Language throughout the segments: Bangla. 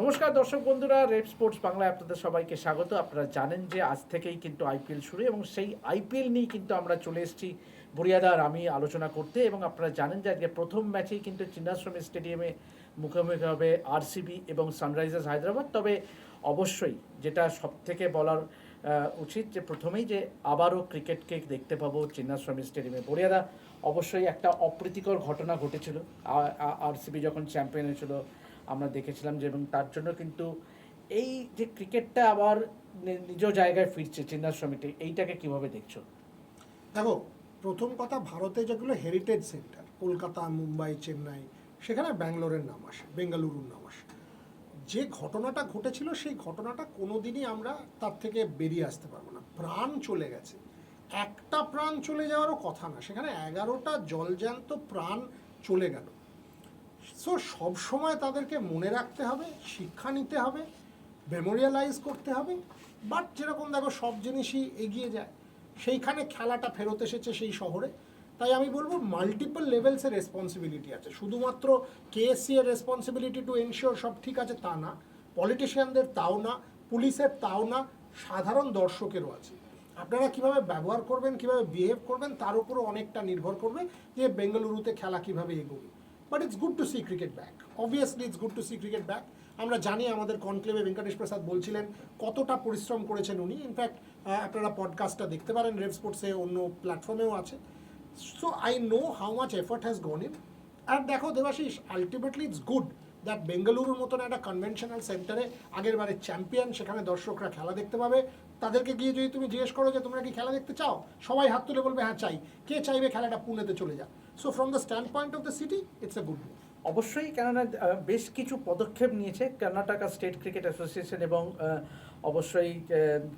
নমস্কার দর্শক বন্ধুরা, রেড স্পোর্টস বাংলায় আপনাদের সবাইকে স্বাগত। আপনারা জানেন যে আজ থেকেই কিন্তু আইপিএল শুরু এবং সেই আইপিএল নিয়েই কিন্তু আমরা চলে এসেছি বুরিয়াদা আর আমি আলোচনা করতে। এবং আপনারা জানেন যে আজকে প্রথম ম্যাচেই কিন্তু চিন্নাস্বামী স্টেডিয়ামে মুখোমুখি হবে আরসিবি এবং সানরাইজার্স হায়দ্রাবাদ। তবে অবশ্যই যেটা সবথেকে বলার উচিত যে প্রথমেই যে আবারও ক্রিকেটকে দেখতে পাবো চিন্নাস্বামী স্টেডিয়ামে। বুরিয়াদা অবশ্যই একটা অপ্রীতিকর ঘটনা ঘটেছিল আরসিবি যখন চ্যাম্পিয়ন হয়েছিল, আমরা দেখেছিলাম যে, এবং তার জন্য কিন্তু এই যে ক্রিকেটটা আবার নিজ জায়গায় ফিরছে চিন্নাস্বামীতে, এইটাকে কিভাবে দেখছো? দেখো, প্রথম কথা, ভারতে যেগুলো হেরিটেজ সেন্টার, কলকাতা, মুম্বাই, চেন্নাই, সেখানে ব্যাঙ্গালোরের নাম আসে, বেঙ্গালুরুর নাম আসে। যে ঘটনাটা ঘটেছিল সেই ঘটনাটা কোনোদিনই আমরা তার থেকে বেরিয়ে আসতে পারবো না। প্রাণ চলে গেছে, একটা প্রাণ চলে যাওয়ারও কথা না, সেখানে 11টা জলজ্যান্ত প্রাণ চলে গেল। সো সবসময় তাদেরকে মনে রাখতে হবে, শিক্ষা নিতে হবে, মেমোরিয়ালাইজ করতে হবে। বাট যেরকম দেখো সব জিনিসই এগিয়ে যায়, সেইখানে খেলাটা ফেরত এসেছে সেই শহরে। তাই আমি বলবো মাল্টিপল লেভেলসের রেসপন্সিবিলিটি আছে, শুধুমাত্র কেএসসি এর রেসপন্সিবিলিটি টু এনশিওর সব ঠিক আছে তা না, পলিটিশিয়ানদের তাও না, পুলিশের তাও না, সাধারণ দর্শকেরও আছে। আপনারা কিভাবে ব্যবহার করবেন, কিভাবে বিহেভ করবেন, তার উপরও অনেকটা নির্ভর করবে যে বেঙ্গালুরুতে খেলা কিভাবে এগোবে। But it's good to see cricket back, obviously it's good to see cricket back. আমরা জানি আমাদের কনক্লেভে ভেঙ্কটেশ প্রসাদ বলছিলেন কতটা পরিশ্রম করেছেন উনি। ইনফ্যাক্ট আপনারা পডকাস্টটা দেখতে পারেন, রেড স্পোর্টসে, অন্য প্ল্যাটফর্মেও আছে। So I know how much effort has gone in. আর দেখো Debashish, ultimately it's good that বেঙ্গালুরুর মতন একটা কনভেনশনাল সেন্টারে, আগের বারের চ্যাম্পিয়ন, সেখানে দর্শকরা খেলা দেখতে পাবে। তাদেরকে গিয়ে যদি তুমি জিজ্ঞেস করো যে তোমরা কি খেলা দেখতে চাও, সবাই হাত তুলে বলবে হ্যাঁ চাই। কে চাইবে খেলাটা পুনেতে চলে যাক? So from the stand point of the city it's a good move. অবশ্যই, কেননা বেশ কিছু পদক্ষেপ নিয়েছে কর্ণাটকা স্টেট ক্রিকেট অ্যাসোসিয়েশন এবং অবশ্যই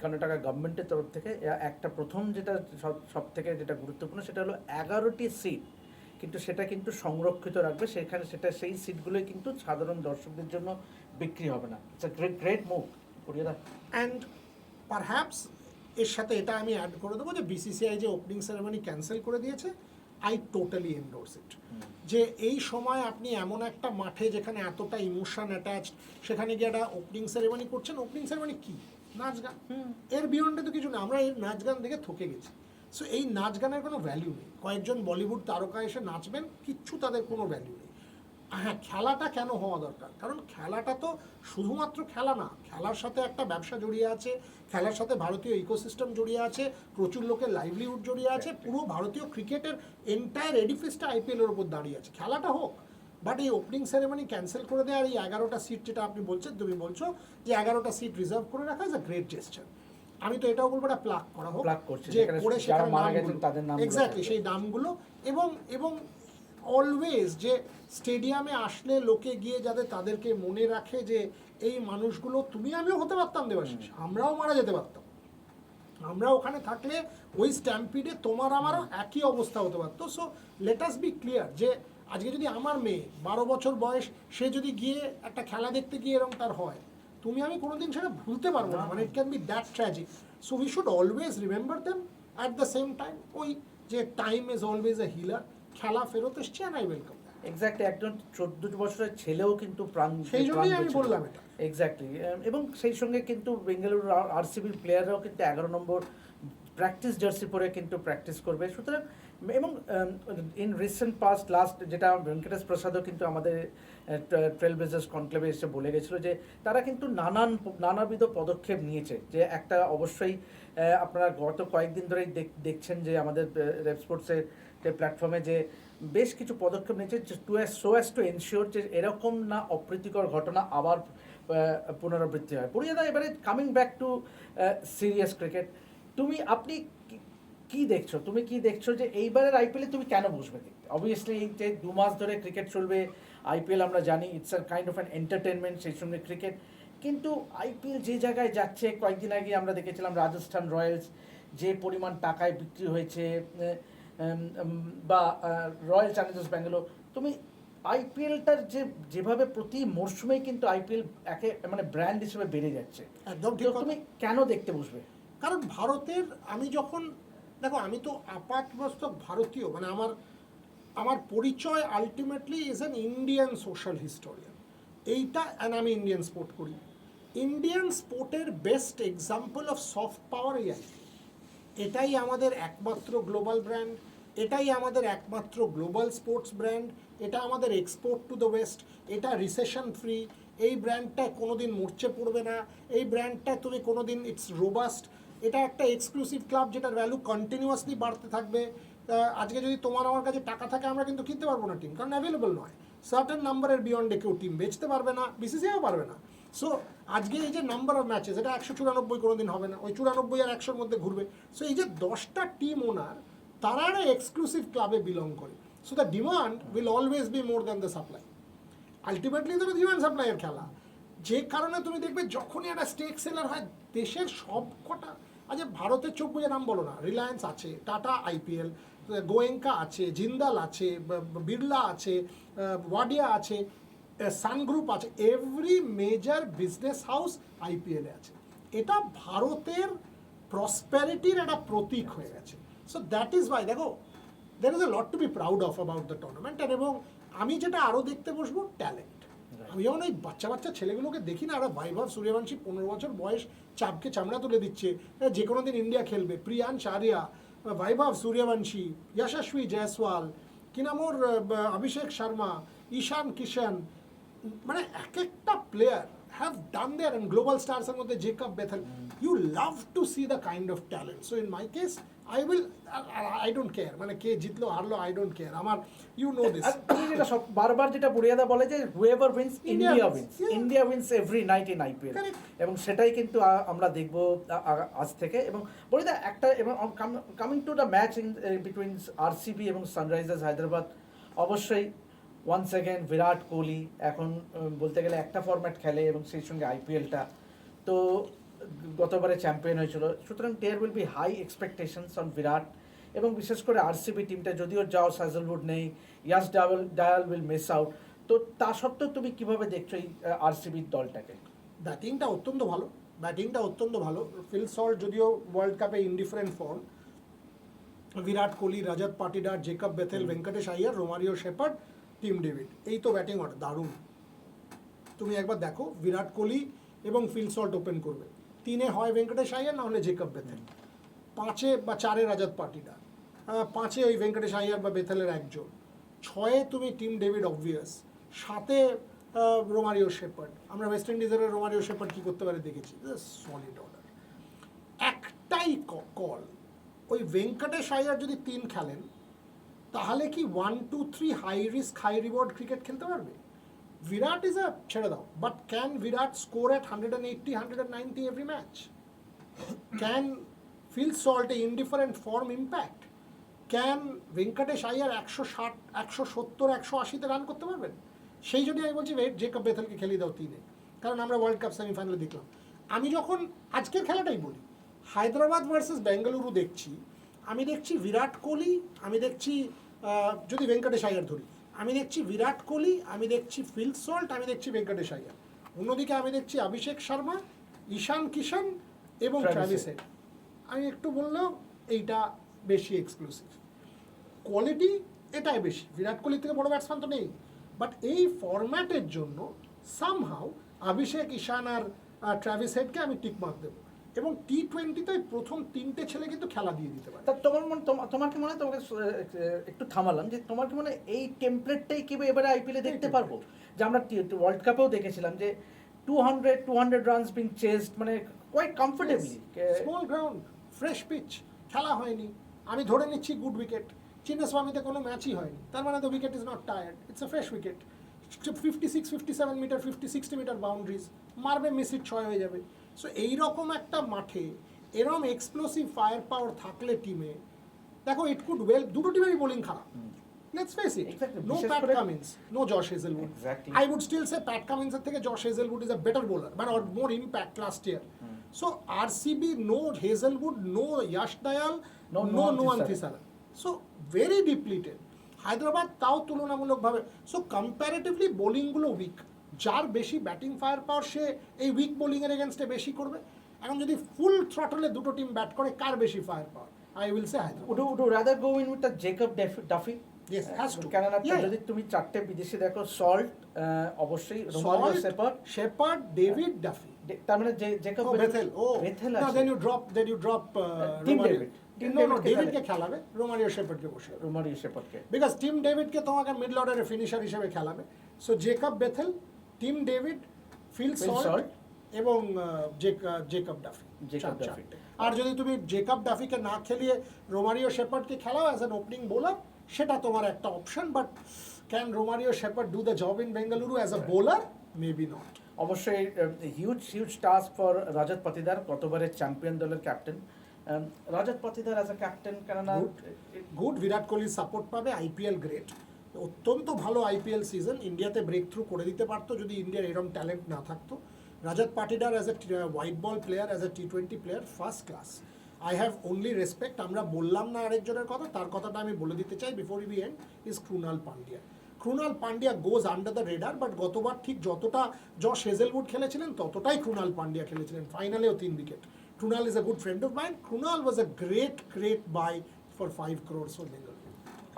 কর্ণাটকা গভর্নমেন্টের তরফ থেকে। একটা প্রথম যেটা সব থেকে যেটা গুরুত্বপূর্ণ, সেটা হলো 11টি সিট কিন্তু সেটা কিন্তু সংরক্ষিত রাখবে সেখানে, সেটা সেই সিটগুলোই কিন্তু সাধারণ দর্শকদের জন্য বিক্রি হবে না। ইটস আ গ্রেট মুভ করিয়ে। অ্যান্ড পারহ্যাপস এর সাথে এটা আমি অ্যাড করে দেবো যে বিসিসিআই যে ওপেনিং সেরেমনি ক্যান্সেল করে দিয়েছে, আই টোটালি এন্ডোর্স ইট। যে এই সময় আপনি এমন একটা মাঠে যেখানে এতটা ইমোশন অ্যাটাচড, সেখানে গিয়ে একটা ওপেনিং সেরেমনি করছেন। ওপেনিং সেরেমনি কি? নাচ গান, এর বিয়ন্ডে তো কিছু না। আমরা এই নাচ গান দেখে থকে গেছি। সো এই নাচ গানের কোনো ভ্যালু নেই। কয়েকজন বলিউড তারকা এসে নাচবেন, কিচ্ছু তাদের কোনো ভ্যালু নেই। হ্যাঁ, খেলাটা কেন হওয়া দরকার? কারণ খেলাটা তো শুধুমাত্র খেলা না, খেলার সাথে একটা ব্যবসা জড়িয়ে আছে, খেলার সাথে ভারতীয় ইকোসিস্টেম জড়িয়ে আছে, প্রচুর লোকের লাইভলিহুড জড়িয়ে আছে। পুরো ভারতীয় ক্রিকেটের এন্টায়ার এডিফিসটা আইপিএলের ওপর দাঁড়িয়ে আছে। খেলাটা হোক। বাট এই ওপেনিং সেরেমনি ক্যান্সেল করে দেয়, আর এই 11টা সিট যেটা আপনি বলছেন, তুমি বলছো যে 11টা সিট রিজার্ভ করে রাখা ইজ আ গ্রেট জেস্টার। আমি তো এটাও বলবো এটা প্লাগ করা হোক, যে করে সেখানে এক্স্যাক্টলি সেই নামগুলো, এবং এবং অলওয়েজ যে স্টেডিয়ামে আসলে লোকে গিয়ে যাতে তাদেরকে মনে রাখে যে এই মানুষগুলো, তুমি আমিও হতে পারতাম দেবাশিস, আমরাও মারা যেতে পারতাম। আমরা ওখানে থাকলে ওই স্ট্যাম্পিডে তোমার আমারও একই অবস্থা হতে পারতো। So let us be clear যে আজকে যদি আমার মেয়ে 12 বছর বয়স, সে যদি গিয়ে একটা খেলা দেখতে গিয়ে এরকম তার হয়, তুমি আমি কোনোদিন সেটা ভুলতে পারবো না। মানে it can be that tragic. So we should always remember them. At the same time ওই যে time is always a healer, খেলা ফেরত এসছে, অ্যান্ড আই ওয়েলকাম। এক্স্যাক্টলি, একজন 14 বছরের ছেলেও কিন্তু প্রাণ, সেই জন্যই আমি বললাম এটা। এক্স্যাক্টলি। এবং সেই সঙ্গে কিন্তু বেঙ্গালুরু আরসিবির প্লেয়াররাও কিন্তু 11 নম্বর প্র্যাকটিস জার্সি পরে কিন্তু প্র্যাকটিস করবে। সুতরাং এবং ইন রিসেন্ট পাস্ট, লাস্ট যেটা ভেঙ্কটেশ প্রসাদও কিন্তু আমাদের ট্রেল ব্লেজার্স কনক্লেভে এসে বলে গেছিলো যে তারা কিন্তু নানাবিধ পদক্ষেপ নিয়েছে। যে একটা অবশ্যই আপনারা গত কয়েকদিন ধরেই দেখছেন যে আমাদের রেড স্পোর্টসের যে প্ল্যাটফর্মে যে বেশ কিছু পদক্ষেপ নিয়েছে সো অ্যাজ টু এনশিওর যে এরকম না অপ্রীতিকর ঘটনা আবার পুনরাবৃত্তি হয়। পরিয়াদা, এবারে coming back to serious cricket, আপনি কি দেখছো? তুমি কি দেখছো যে এইবারের আইপিএলে তুমি কেন বসবে দেখতে? অবভিয়াসলি এই যে 2 মাস ধরে ক্রিকেট চলবে, আইপিএল আমরা জানি it's a kind of an entertainment, সেই সঙ্গে ক্রিকেট। কিন্তু আইপিএল যে জায়গায় যাচ্ছে, কয়েকদিন আগে আমরা দেখেছিলাম রাজস্থান রয়্যালস যে পরিমাণ টাকায় বিক্রি হয়েছে, বা রয়্যাল চ্যালেঞ্জার্স ব্যাঙ্গালোর। তুমি আইপিএলটার যেভাবে প্রতি মরশুমেই কিন্তু আইপিএল একে মানে ব্র্যান্ড হিসেবে বেড়ে যাচ্ছে, একদম ঠিক। তুমি কেন দেখতে বসবে? কারণ ভারতের, আমি যখন, দেখো আমি তো আপাতমস্তক ভারতীয়, মানে আমার পরিচয় ultimately is an Indian social historian. এইটা, and আমি ইন্ডিয়ান স্পোর্ট করি, ইন্ডিয়ান স্পোর্টের best example of soft power এই IPL। এটাই আমাদের একমাত্র গ্লোবাল ব্র্যান্ড, এটাই আমাদের একমাত্র গ্লোবাল স্পোর্টস ব্র্যান্ড, এটা আমাদের এক্সপোর্ট টু দ্য ওয়েস্ট, এটা রিসেশন ফ্রি, এই ব্র্যান্ডটা কোনোদিন মরচে পড়বে না, এই ব্র্যান্ডটা তুমি কোনোদিন ইটস রোবাস্ট, এটা একটা এক্সক্লুসিভ ক্লাব যেটার ভ্যালু কন্টিনিউয়াসলি বাড়তে থাকবে। আজকে যদি তোমার আমার কাছে টাকা থাকে আমরা কিন্তু কিনতে পারবো না টিম, কারণ অ্যাভেলেবল নয়, সার্টেন নাম্বারের বিয়ন্ডে কেউ টিম বেচতে পারবে না, বিসিসিআইও পারবে না। সো আজকে এই যে নাম্বার অফ ম্যাচেস, এটা 194 কোনোদিন হবে না, ওই 94 আর 100-র মধ্যে ঘুরবে। সো এই যে 10টা টিম ওনার, তারা একটা এক্সক্লুসিভ ক্লাবে বিলং করে। So the demand will always be more than the supply. Ultimately তো ডিমান্ড সাপ্লাইয়ের খেলা, যে কারণে তুমি দেখবে যখনই একটা স্টেক সেলার হয় দেশের সব কটা, আচ্ছা ভারতের 24 নাম বলো না, রিলায়েন্স আছে, টাটা IPL, গোয়েঙ্কা আছে, জিন্দাল আছে, বিড়লা আছে, ওয়াডিয়া আছে, সান গ্রুপ আছে, every major business house IPL এ আছে। এটা ভারতের প্রসপ্যারিটির একটা প্রতীক হয়ে গেছে। সো দ্যাট ইজ ওয়াই দেখো there is a lot to be proud of about the tournament, and এবং আমি যেটা আরও দেখতে বসবো ট্যালেন্ট। আমি যেমন ওই বাচ্চা বাচ্চা ছেলেগুলোকে দেখি না, ওরা বৈভব সূর্যবংশী 15 বছর বয়স, চাপকে চামড়া তুলে দিচ্ছে, যে কোনো দিন ইন্ডিয়া খেলবে, প্রিয়াংশ আরিয়া, বৈভব সূর্যবংশী, যশস্বী জয়সওয়াল, কি নাম ওর, অভিষেক শর্মা, ঈশান কিষান, মানে এক একটা player have done there, and global স্টার্সের মধ্যে Jacob Bethell, you love to see the kind of talent. So in my case I don't care, মানে কে জিতলো হারলো I don't care, আমার ইউ নো দিস। আর তুমি যেটা বারবার যেটা বুড়িয়াদা বলে যে whoever wins India India wins, wins, yeah. India wins every night in IPL, Correct. এবং সেটাই কিন্তু আমরা দেখব আজ থেকে। এবং বুড়িদা একটা, এবং coming to the match in between RCB এবং সানরাইজার্স হায়দ্রাবাদ, অবশ্যই ওয়ান্স অ্যাগেন বিরাট কোহলি এখন বলতে গেলে একটা ফরম্যাট খেলে এবং সেই সঙ্গে IPL-টা তো গতবারে চ্যাম্পিয়ন হয়েছিল, সুতরাং there will be high expectations on Virat, এবং বিশেষ করে RCB টিমটা যদিও জস হ্যাজেলউড নেই, Yash Dayal will miss out, তো তা সত্ত্বেও তুমি কিভাবে দেখছো এই RCB দলটাকে? ব্যাটিংটা অত্যন্ত ভালো, ফিল সল্ট যদিও ওয়ার্ল্ড কাপে indifferent form, Virat Kohli, Rajat Patidar, Jacob Bethell, Venkatesh Iyer, Romario Shepherd, Tim David, এই তো ব্যাটিং অর্ডার দারুণ। তুমি একবার দেখো বিরাট কোহলি এবং ফিল সল্ট ওপেন করবে, 3-এ হয় ভেঙ্কটেশ আইয়ার, না হলে জেকব বেথেল, 5-এ বা 4-এ রজত পাটিদার, 5-এ ওই ভেঙ্কটেশ আইয়ার বা বেথেলের একজন, 6-এ তুমি টিম ডেভিড অবভিয়াস, 7-এ রোমারিও শেপার্ড। আমরা ওয়েস্ট ইন্ডিজের রোমারিও শেপার্ড কী করতে পারে দেখেছি, সলিড অর্ডার। একটাই কল, ওই ভেঙ্কটেশ আইয়ার যদি 3 খেলেন তাহলে কি 1, 2, 3 high risk high reward cricket খেলতে পারবে? বিরাট ইজ ছেড়ে দাও, but can Virat score at 180, 190 every match? Can Phil Salt a indifferent form impact? Can Venkatesh Iyer 160, 170, 180-তে রান করতে পারবেন? সেই জন্যই আমি বলছি ওয়েট, জেকব বেথেলকে খেলিয়ে দাও 3-এ, কারণ আমরা ওয়ার্ল্ড কাপ সেমিফাইনালে দেখলাম। আমি যখন আজকের খেলাটাই বলি, হায়দ্রাবাদ ভার্সেস বেঙ্গালুরু দেখছি, আমি দেখছি বিরাট কোহলি, আমি দেখছি যদি ভেঙ্কটেশ আইয়ার ধরি, আমি দেখছি বিরাট কোহলি, আমি দেখছি ফিল সল্ট, আমি দেখছি ভেঙ্কটেশ আইয়ার, অন্যদিকে আমি দেখছি অভিষেক শর্মা, ঈশান কিষান এবং ট্র্যাভিস হেড। আমি একটু বললেও এইটা বেশি এক্সক্লুসিভ, কোয়ালিটি এটাই বেশি, বিরাট কোহলির থেকে বড় ব্যাটসম্যান তো নেই, বাট এই ফরম্যাটের জন্য সামহাউ অভিষেক, ঈশান আর ট্র্যাভিস হেডকে আমি টিক মার্ক দেবো, এবং T20-তে প্রথম 3টে ছেলে কিন্তু খেলা দিয়ে দিতে পারে। তা তোমার কি মনে হয়, তোমাকে একটু থামালাম, যে তোমার কি মনে হয় এই টেমপ্লেটটাই কি এবারে IPL-এ দেখতে পারবো? যে আমরা ওয়ার্ল্ড কাপেও দেখেছিলাম যে 200 রানস বিং চেসড, মানে quite comfortably, small ground, fresh pitch, খেলা হয়নি, আমি ধরে নিচ্ছি গুড উইকেট, চিন্নাস্বামীতে কোনো ম্যাচই হয়নি, তার মানে the wicket is not tired, it's a fresh wicket, 56, 57 meter, 50, 60 meter boundaries, মারবে মিসিট 6 হয়ে যাবে। সো এইরকম একটা মাঠে এরকম এক্সপ্লোসিভ ফায়ার পাওয়ার থাকলে টিমে, দেখো ইট কুড ওয়েল, দুটো টিমেরই বোলিং খারাপ, let's face it, no Pat Cummins, no Josh Hazlewood, I would still say Pat কামিন্সের থেকে Josh Hazlewood is a better bowler, মানে or more impact last year. So RCB no Hazlewood, no Yash Dayal, no Nuwan Thushara, so very depleted. Hyderabad তাও তুলনামূলকভাবে, সো কম্প্যারেটিভলি বোলিংগুলো উইক, যার বেশি ব্যাটিং ফায়ার পাওয়ার সে এই উইক বোলিংয়ের এগেনস্টে বেশি করবে। এখন যদি ফুল থ্রটলে দুটো টিম ব্যাট করে, কার বেশি fire power? I will say Hyderabad. Would you rather go in with the Jacob Duffy? Yes, has to. কেননা Yeah. যদি তুমি চারটে বিদেশি দেখো, সল্ট অবশ্যই, Romario shepherd, Shepard, David, Duffy. তার মানে যে Jacob Oh, Bethel. Oh, Bethell no, আছে, then you drop Tim Romario. David. Tim No, David কে David খেলাবে। কে খেলাবে, Romario Shepard কে বসে। রোমারিও শেপার্ডকে। Because Tim David কে তোমাকে মিডল অর্ডারে ফিনিশার হিসেবে খেলাবে। So Jacob Bethel, Tim David, Phil Salt এবং জেকব ডাফি। Jacob Duffy. আর যদি তুমি জেকব ডাফিকে না খেলিয়ে রোমারিও শেপার্ডকে খেলাও অ্যাজ অ্যান ওপেনিং বোলার, সেটা তোমার একটা option, but can Romario Shepherd do the job in Bengaluru as a bowler? Maybe not. অবশ্যই huge task for Rajat Patidar, গতবারের চ্যাম্পিয়ন দলের captain. Rajat Patidar as a captain, কেননা গুড, বিরাট কোহলির সাপোর্ট পাবে, আইপিএল গ্রেট, অত্যন্ত ভালো আইপিএল সিজন, ইন্ডিয়াতে ব্রেক থ্রু করে দিতে পারতো যদি ইন্ডিয়ার এরকম ট্যালেন্ট না থাকতো। Rajat Patidar as a white ball player, as a টি20 player, first class. I have only respect, আমরা বললাম না আরেকজনের কথা, তার কথাটা আমি বলে দিতে চাই before we end, is Krunal Pandya. Krunal Pandya goes under the radar, but গতবার ঠিক যতটা জশ হেজেলউড খেলেছিলেন ততটাই ক্রুনাল পান্ডিয়া খেলেছিলেন, ফাইনালেও 3 wicket. Krunal is a good friend of mine, Krunal was a great buy for 5 crores for Bengal.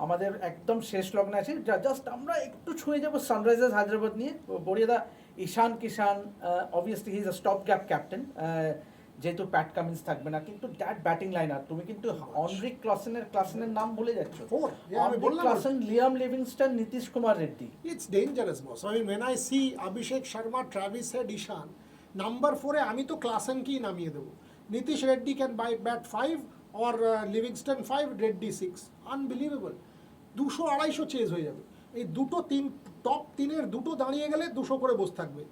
আমাদের একদম শেষ লগ্নে আছে, জাস্ট আমরা একটু ছুঁয়ে যাবো সানরাইজার্স হায়দ্রাবাদ নিয়ে। বড়িয়াদা, Ishan Kishan obviously he is a stop gap captain, যেহেতু প্যাট কামিন্স থাকবে না, কিন্তু দ্যাট ব্যাটিং লাইনার, তুমি কিন্তু অনরিক ক্লাসেনের নাম ভুলে যাচ্ছ। Klaasen, Liam Livingstone, Nitish Kumar Reddy. It's dangerous, boss. I mean, when I see Abhishek Sharma, Travis Head, Ishan, number 4 আমি তো ক্লাসেনকেই নামিয়ে দেবো। Nitish Reddy can bat 5 or Livingstone 5, Reddy 6. Unbelievable. 200-250 chase হয়ে যাবে। এই টপ 3-এর দুটো দাঁড়িয়ে গেলে 200 করে বসে থাকবে।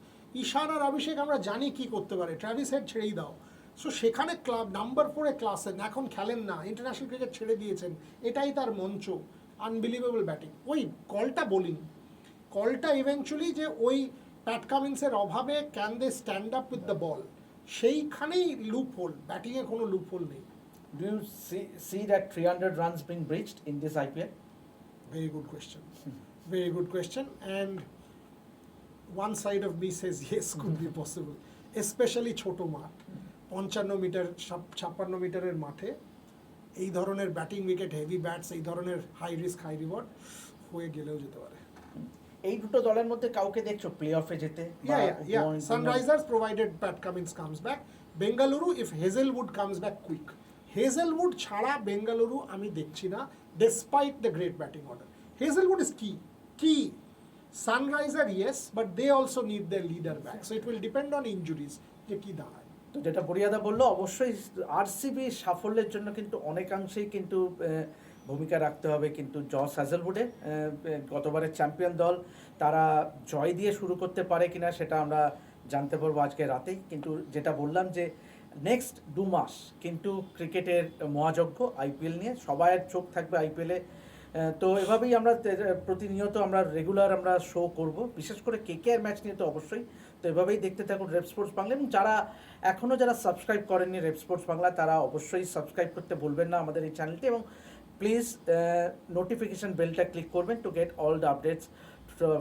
ঈশান আর অভিষেক আমরা জানি কি করতে পারে, ট্র্যাভিস হেড ছেড়েই দাও। সো সেখানে ক্লাব নাম্বার 4-এ ক্লাসেন, এখন খেলেন না, ইন্টারন্যাশনাল ক্রিকেট ছেড়ে দিয়েছেন, এটাই তার মঞ্চ। Unbelievable batting. ওই কলটা ইভেনচুয়ালি যে ওই প্যাট কামিন্সের অভাবে can they stand up with the ball, সেইখানেই লুপ হোল, ব্যাটিংয়ে কোনো লুপ হোল নেই। Do you see that 300 runs being breached in this IPL? Very good question. Very good question. And one side of me says yes, could be possible. Especially ছোটো মাঠ, 55 মিটার 56 মিটারের মাঠে এই ধরনের ব্যাটিং উইকেট, হেভি ব্যাটস, এই ধরনের হাই রিস্ক হাই রিওয়ার্ড হয়ে গেলেও যেতে পারে। এই দুটো দলের মধ্যে কাউকে দেখছো প্লে অফে যেতে? Yeah. Sunrisers provided Pat Cummins comes back. Bengaluru if Hazelwood comes back quick. Hazelwood ছাড়া বেঙ্গালুরু আমি দেখছি না, despite the great batting order. Hazelwood is key. Sunriser yes, but they also need their leader back. So it will depend on injuries যে কি দাঁড়ায়। তো যেটা বড়িয়াদা বললো, অবশ্যই আরসিবি সাফল্যের জন্য কিন্তু অনেকাংশেই কিন্তু ভূমিকা রাখতে হবে কিন্তু জস হ্যাজেলউডের। গতবারের চ্যাম্পিয়ন দল, তারা জয় দিয়ে শুরু করতে পারে কিনা সেটা আমরা জানতে পারবো আজকে রাতেই। কিন্তু যেটা বললাম যে নেক্সট 2 মাস কিন্তু ক্রিকেটের মহাযজ্ঞ আইপিএল নিয়ে, সবার চোখ থাকবে আইপিএলে। তো এভাবেই আমরা প্রতিনিয়ত আমরা রেগুলার আমরা শো করব, বিশেষ করে কেকেআর ম্যাচ নিয়ে তো অবশ্যই। তো এভাবেই দেখতে থাকুন রেপ স্পোর্টস বাংলা, এবং যারা সাবস্ক্রাইব করেননি রেপ স্পোর্টস বাংলা, তারা অবশ্যই সাবস্ক্রাইব করতে ভুলবেন না আমাদের এই চ্যানেলটি, এবং প্লিজ নোটিফিকেশন বেলটা ক্লিক করবেন to get all the updates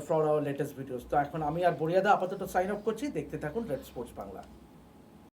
for our latest videos. তো এখন আমি আর বড়িয়াদা আপাতত সাইন অফ করছি, দেখতে থাকুন রেপ স্পোর্টস বাংলা।